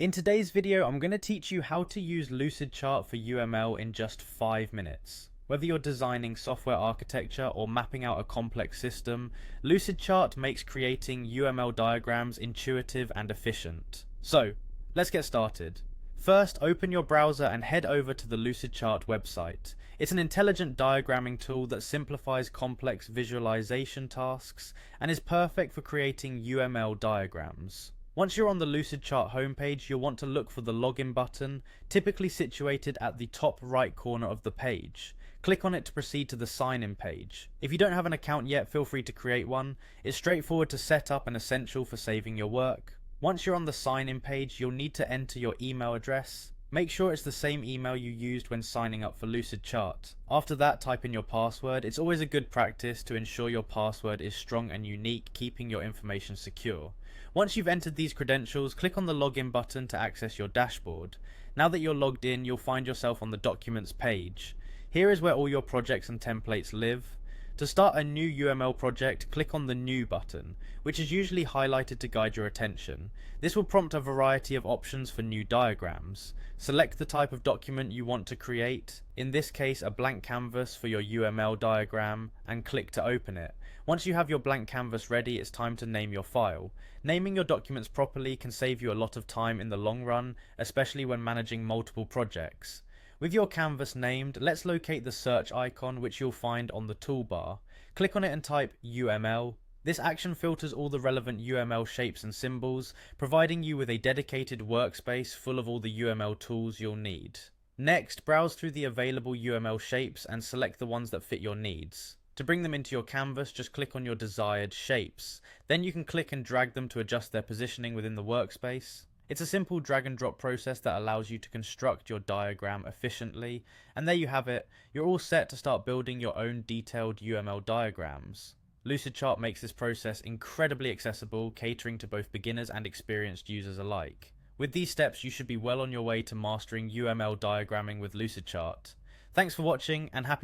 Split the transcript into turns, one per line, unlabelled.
In today's video, I'm going to teach you how to use Lucidchart for UML in just 5 minutes. Whether you're designing software architecture or mapping out a complex system, Lucidchart makes creating UML diagrams intuitive and efficient. So, let's get started. First, open your browser and head over to the Lucidchart website. It's an intelligent diagramming tool that simplifies complex visualization tasks and is perfect for creating UML diagrams. Once you're on the Lucidchart homepage, you'll want to look for the login button, typically situated at the top right corner of the page. Click on it to proceed to the sign-in page. If you don't have an account yet, feel free to create one. It's straightforward to set up and essential for saving your work. Once you're on the sign-in page, you'll need to enter your email address. Make sure it's the same email you used when signing up for Lucidchart. After that, type in your password. It's always a good practice to ensure your password is strong and unique, keeping your information secure. Once you've entered these credentials, click on the login button to access your dashboard. Now that you're logged in, you'll find yourself on the Documents page. Here is where all your projects and templates live. To start a new UML project, click on the New button, which is usually highlighted to guide your attention. This will prompt a variety of options for new diagrams. Select the type of document you want to create, in this case a blank canvas for your UML diagram, and click to open it. Once you have your blank canvas ready, it's time to name your file. Naming your documents properly can save you a lot of time in the long run, especially when managing multiple projects. With your canvas named, let's locate the search icon, which you'll find on the toolbar. Click on it and type UML. This action filters all the relevant UML shapes and symbols, providing you with a dedicated workspace full of all the UML tools you'll need. Next, browse through the available UML shapes and select the ones that fit your needs. To bring them into your canvas, just click on your desired shapes. Then you can click and drag them to adjust their positioning within the workspace. It's a simple drag and drop process that allows you to construct your diagram efficiently, and there you have it. You're all set to start building your own detailed UML diagrams. Lucidchart makes this process incredibly accessible, catering to both beginners and experienced users alike. With these steps, you should be well on your way to mastering UML diagramming with Lucidchart. Thanks for watching, and happy